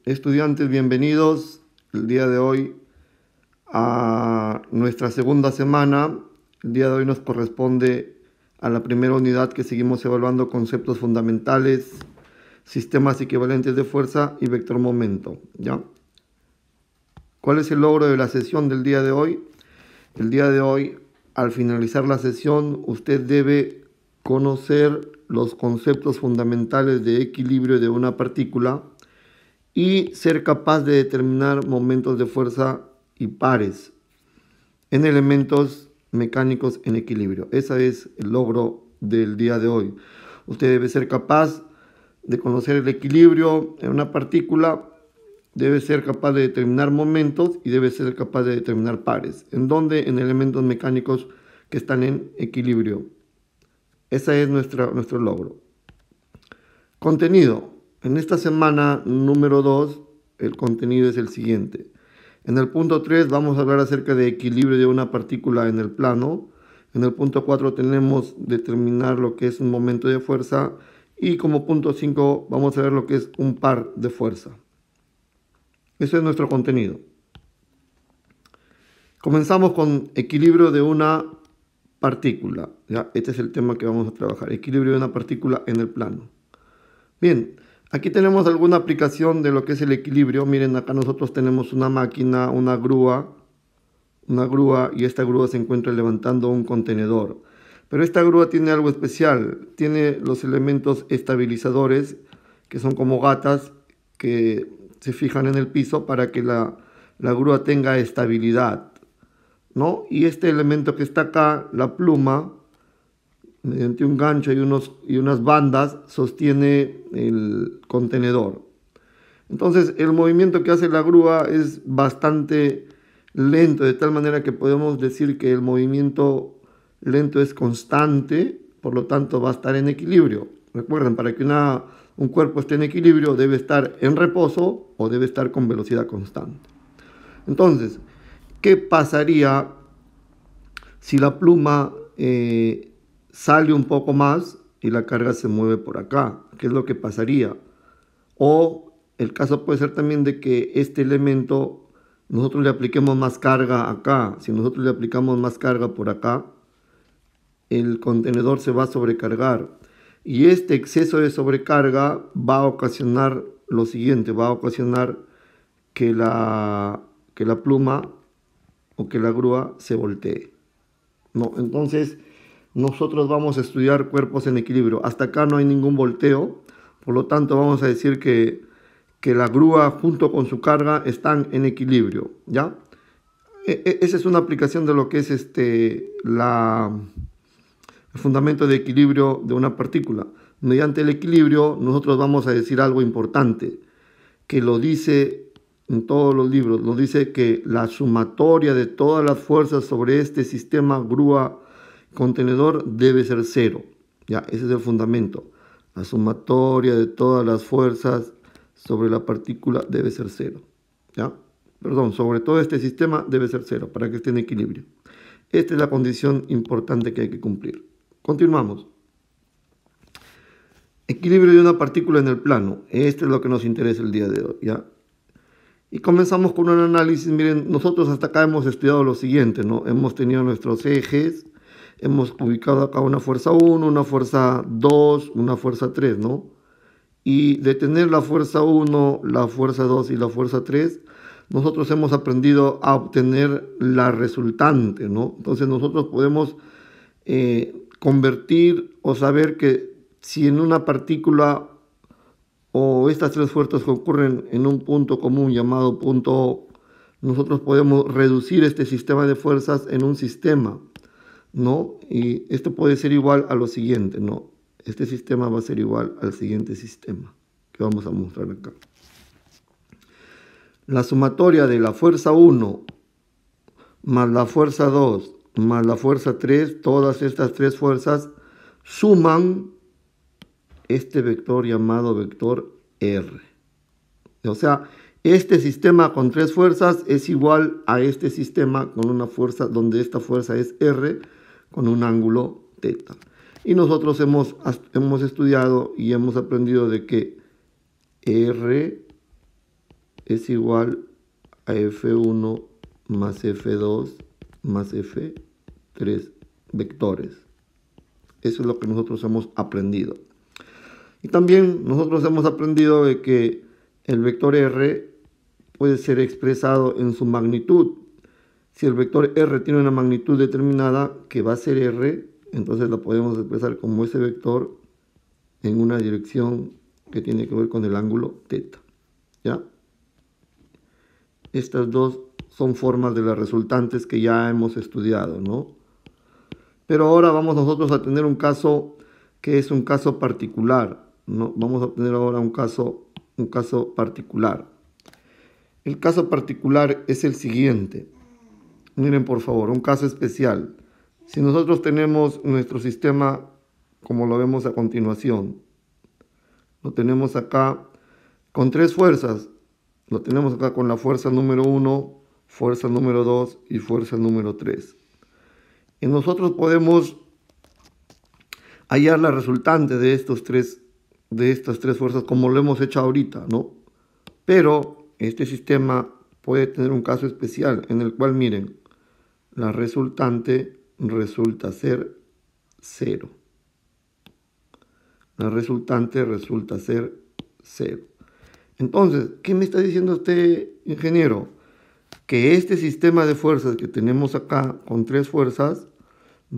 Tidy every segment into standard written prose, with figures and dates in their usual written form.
Estudiantes, bienvenidos el día de hoy a nuestra segunda semana. El día de hoy nos corresponde a la primera unidad que seguimos evaluando conceptos fundamentales, sistemas equivalentes de fuerza y vector momento. ¿Ya? ¿Cuál es el logro de la sesión del día de hoy? El día de hoy, al finalizar la sesión, usted debe conocer los conceptos fundamentales de equilibrio de una partícula y ser capaz de determinar momentos de fuerza y pares en elementos mecánicos en equilibrio. Ese es el logro del día de hoy. Usted debe ser capaz de conocer el equilibrio en una partícula, debe ser capaz de determinar momentos y debe ser capaz de determinar pares. ¿En dónde? En elementos mecánicos que están en equilibrio. Ese es nuestro logro. Contenido. En esta semana número 2, el contenido es el siguiente. En el punto 3 vamos a hablar acerca de equilibrio de una partícula en el plano. En el punto 4 tenemos determinar lo que es un momento de fuerza. Y como punto 5 vamos a ver lo que es un par de fuerza. Ese es nuestro contenido. Comenzamos con equilibrio de una partícula. ¿Ya? Este es el tema que vamos a trabajar. Equilibrio de una partícula en el plano. Bien, aquí tenemos alguna aplicación de lo que es el equilibrio. Miren, acá nosotros tenemos una máquina, una grúa, y esta grúa se encuentra levantando un contenedor. Pero esta grúa tiene algo especial. Tiene los elementos estabilizadores, que son como gatas, que se fijan en el piso para que la grúa tenga estabilidad, ¿no? Y este elemento que está acá, la pluma, mediante un gancho y unas bandas, sostiene el contenedor. Entonces, el movimiento que hace la grúa es bastante lento, de tal manera que podemos decir que el movimiento lento es constante, por lo tanto va a estar en equilibrio. Recuerden, para que un cuerpo esté en equilibrio debe estar en reposo o debe estar con velocidad constante. Entonces, ¿qué pasaría si la pluma sale un poco más y la carga se mueve por acá? ¿Qué es lo que pasaría? O el caso puede ser también de que este elemento nosotros le apliquemos más carga acá. Si nosotros le aplicamos más carga por acá, el contenedor se va a sobrecargar. Y este exceso de sobrecarga va a ocasionar lo siguiente, va a ocasionar que la pluma o que la grúa se voltee. ¿No? Entonces, nosotros vamos a estudiar cuerpos en equilibrio. Hasta acá no hay ningún volteo, por lo tanto vamos a decir que la grúa junto con su carga están en equilibrio, ¿ya? Esa es una aplicación de lo que es el fundamento de equilibrio de una partícula. Mediante el equilibrio nosotros vamos a decir algo importante, que lo dice en todos los libros, nos dice que la sumatoria de todas las fuerzas sobre este sistema grúa-contenedor debe ser cero. ¿Ya? Ese es el fundamento. La sumatoria de todas las fuerzas sobre la partícula debe ser cero. ¿Ya? Perdón, sobre todo este sistema debe ser cero para que esté en equilibrio. Esta es la condición importante que hay que cumplir. Continuamos. Equilibrio de una partícula en el plano. Este es lo que nos interesa el día de hoy, ¿ya? Y comenzamos con un análisis. Miren, nosotros hasta acá hemos estudiado lo siguiente, ¿no? Hemos tenido nuestros ejes, hemos ubicado acá una fuerza 1, una fuerza 2, una fuerza 3, ¿no? Y de tener la fuerza 1, la fuerza 2 y la fuerza 3, nosotros hemos aprendido a obtener la resultante, ¿no? Entonces nosotros podemos convertir o saber que si en una partícula o estas tres fuerzas que ocurren en un punto común llamado punto O, nosotros podemos reducir este sistema de fuerzas en un sistema, ¿no? Y esto puede ser igual a lo siguiente, ¿no? Este sistema va a ser igual al siguiente sistema que vamos a mostrar acá. La sumatoria de la fuerza 1 más la fuerza 2 más la fuerza 3, todas estas tres fuerzas suman este vector llamado vector R. O sea, este sistema con tres fuerzas es igual a este sistema con una fuerza donde esta fuerza es R con un ángulo θ. Y nosotros hemos estudiado y hemos aprendido de que R es igual a F1 más F2 más F3 vectores. Eso es lo que nosotros hemos aprendido. Y también nosotros hemos aprendido de que el vector R puede ser expresado en su magnitud. Si el vector R tiene una magnitud determinada que va a ser R, entonces lo podemos expresar como ese vector en una dirección que tiene que ver con el ángulo θ. ¿Ya? Estas dos son formas de las resultantes que ya hemos estudiado, ¿no? Pero ahora vamos nosotros a tener un caso que es un caso particular, ¿no? Vamos a tener ahora un caso particular. El caso particular es el siguiente. Miren por favor, un caso especial. Si nosotros tenemos nuestro sistema como lo vemos a continuación, lo tenemos acá con tres fuerzas. Lo tenemos acá con la fuerza número 1, fuerza número 2 y fuerza número 3. Y nosotros podemos hallar la resultante de estas tres fuerzas como lo hemos hecho ahorita, ¿no? Pero este sistema puede tener un caso especial en el cual, miren, la resultante resulta ser 0. La resultante resulta ser 0. Entonces, ¿qué me está diciendo usted, ingeniero? Que este sistema de fuerzas que tenemos acá con tres fuerzas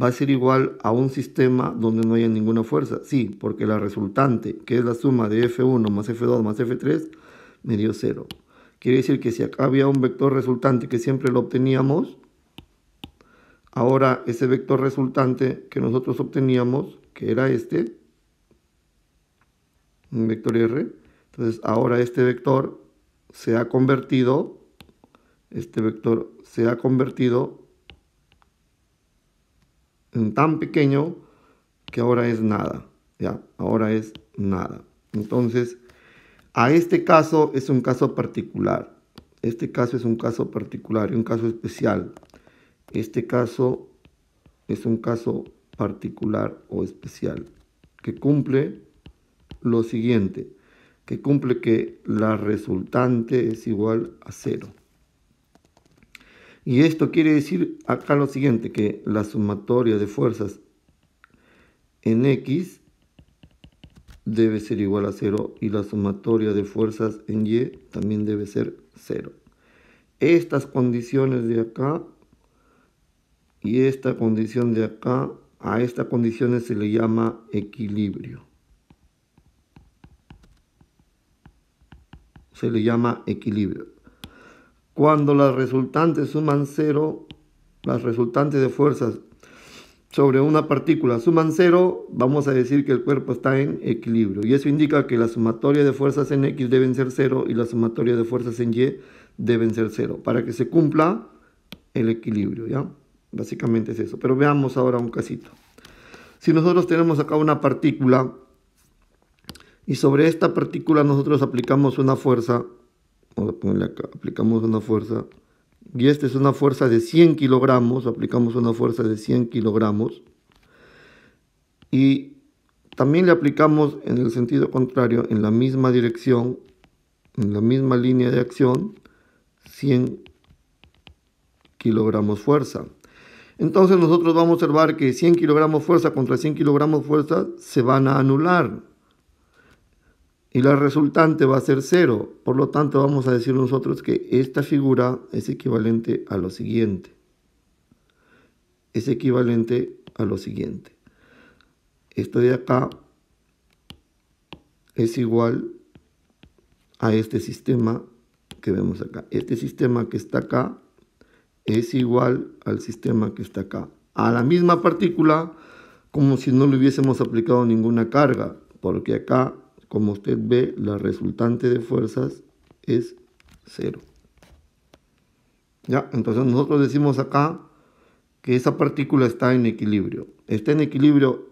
va a ser igual a un sistema donde no haya ninguna fuerza. Sí, porque la resultante, que es la suma de F1 más F2 más F3, me dio 0. Quiere decir que si acá había un vector resultante que siempre lo obteníamos, ahora ese vector resultante que nosotros obteníamos, que era este, un vector R, entonces ahora este vector se ha convertido en tan pequeño que ahora es nada, ¿ya? Ahora es nada. Entonces, a este caso es un caso particular. Este caso es un caso particular, un caso especial. Este caso es un caso particular o especial que cumple lo siguiente, que cumple que la resultante es igual a 0. Y esto quiere decir acá lo siguiente, que la sumatoria de fuerzas en X debe ser igual a 0 y la sumatoria de fuerzas en Y también debe ser 0. Estas condiciones de acá y esta condición de acá, a estas condiciones se le llama equilibrio. Se le llama equilibrio. Cuando las resultantes suman 0, las resultantes de fuerzas sobre una partícula suman 0, vamos a decir que el cuerpo está en equilibrio. Y eso indica que la sumatoria de fuerzas en X deben ser 0 y la sumatoria de fuerzas en Y deben ser 0, para que se cumpla el equilibrio, ¿ya? Básicamente es eso. Pero veamos ahora un casito. Si nosotros tenemos acá una partícula y sobre esta partícula nosotros aplicamos una fuerza, vamos a ponerle acá, aplicamos una fuerza, y esta es una fuerza de 100 kilogramos, aplicamos una fuerza de 100 kilogramos, y también le aplicamos en el sentido contrario, en la misma dirección, en la misma línea de acción, 100 kilogramos fuerza. Entonces nosotros vamos a observar que 100 kilogramos fuerza contra 100 kilogramos fuerza se van a anular. Y la resultante va a ser 0. Por lo tanto, vamos a decir nosotros que esta figura es equivalente a lo siguiente. Es equivalente a lo siguiente. Esto de acá es igual a este sistema que vemos acá. Este sistema que está acá es igual al sistema que está acá. A la misma partícula, como si no le hubiésemos aplicado ninguna carga, porque acá, como usted ve, la resultante de fuerzas es 0. ¿Ya? Entonces nosotros decimos acá que esa partícula está en equilibrio. Está en equilibrio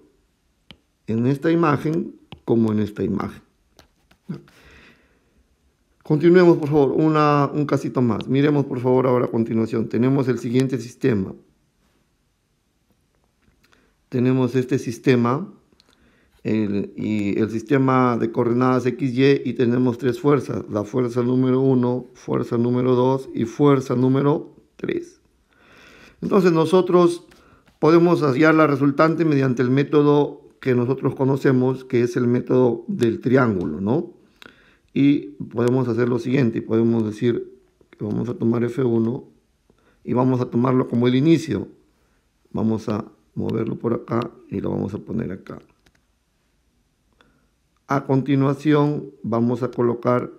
en esta imagen como en esta imagen. ¿Ya? Continuemos, por favor, un casito más. Miremos, por favor, ahora a continuación. Tenemos el siguiente sistema. Tenemos este sistema y el sistema de coordenadas XY y tenemos tres fuerzas, la fuerza número 1, fuerza número 2 y fuerza número 3. Entonces nosotros podemos hallar la resultante mediante el método que nosotros conocemos, que es el método del triángulo, ¿no? Y podemos hacer lo siguiente, podemos decir que vamos a tomar F1 y vamos a tomarlo como el inicio. Vamos a moverlo por acá y lo vamos a poner acá. A continuación vamos a colocar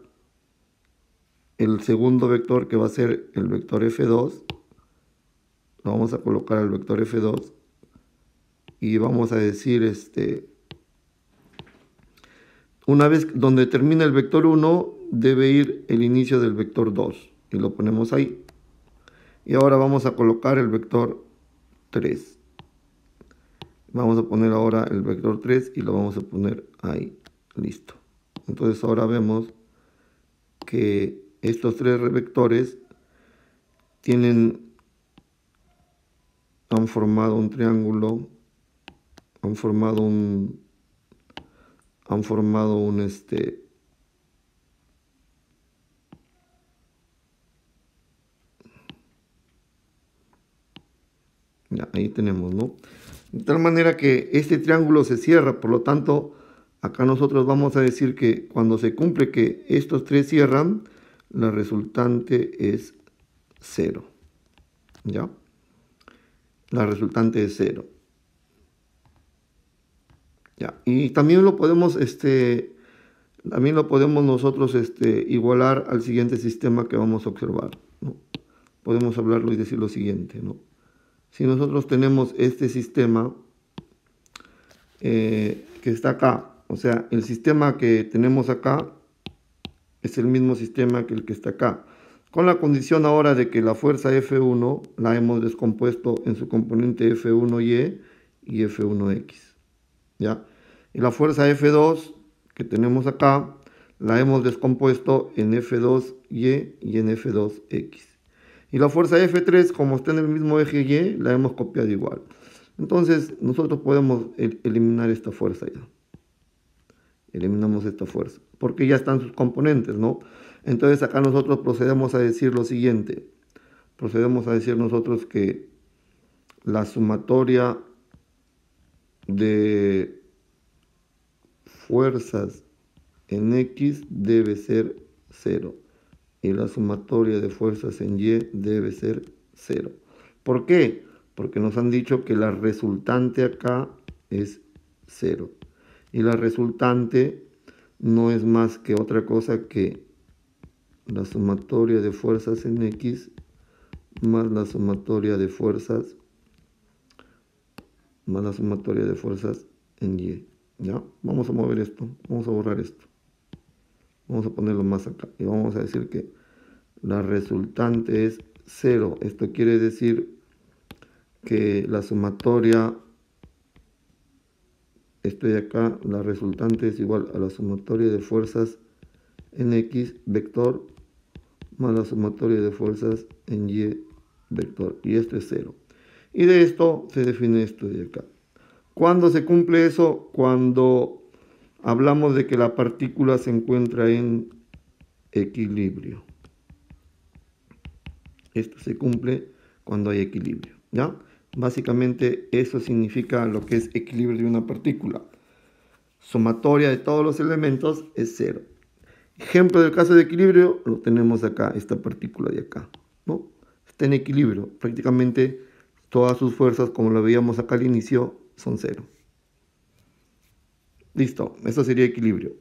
el segundo vector, que va a ser el vector F2. Lo vamos a colocar al vector F2 y vamos a decir una vez donde termina el vector 1 debe ir el inicio del vector 2 y lo ponemos ahí. Y ahora vamos a colocar el vector 3. Vamos a poner ahora el vector 3 y lo vamos a poner ahí. Listo. Entonces ahora vemos que estos tres vectores han formado un triángulo, han formado un ya, ahí tenemos, ¿no? De tal manera que este triángulo se cierra, por lo tanto, acá nosotros vamos a decir que cuando se cumple que estos tres cierran, la resultante es 0. ¿Ya? La resultante es 0. Ya. Y también lo podemos, nosotros igualar al siguiente sistema que vamos a observar, ¿no? Podemos hablarlo y decir lo siguiente, ¿no? Si nosotros tenemos este sistema que está acá, o sea, el sistema que tenemos acá es el mismo sistema que el que está acá, con la condición ahora de que la fuerza F1 la hemos descompuesto en su componente F1Y y F1X, ¿ya? Y la fuerza F2 que tenemos acá la hemos descompuesto en F2Y y en F2X. Y la fuerza F3, como está en el mismo eje Y, la hemos copiado igual. Entonces, nosotros podemos eliminar esta fuerza ya. Eliminamos esta fuerza, porque ya están sus componentes, ¿no? Entonces, acá nosotros procedemos a decir lo siguiente. Procedemos a decir nosotros que la sumatoria de fuerzas en X debe ser 0. Y la sumatoria de fuerzas en Y debe ser 0. ¿Por qué? Porque nos han dicho que la resultante acá es 0. Y la resultante no es más que otra cosa que la sumatoria de fuerzas en X más la sumatoria de fuerzas en Y. ¿Ya? Vamos a mover esto, vamos a borrar esto. Vamos a ponerlo más acá y vamos a decir que la resultante es 0. Esto quiere decir que la sumatoria, esto de acá, la resultante es igual a la sumatoria de fuerzas en X vector más la sumatoria de fuerzas en Y vector. Y esto es 0. Y de esto se define esto de acá. ¿Cuándo se cumple eso? Cuando hablamos de que la partícula se encuentra en equilibrio. Esto se cumple cuando hay equilibrio, ¿ya? Básicamente eso significa lo que es equilibrio de una partícula. Sumatoria de todos los elementos es 0. Ejemplo del caso de equilibrio lo tenemos acá, esta partícula de acá, ¿no? Está en equilibrio. Prácticamente todas sus fuerzas, como lo veíamos acá al inicio, son 0. Listo, eso sería equilibrio.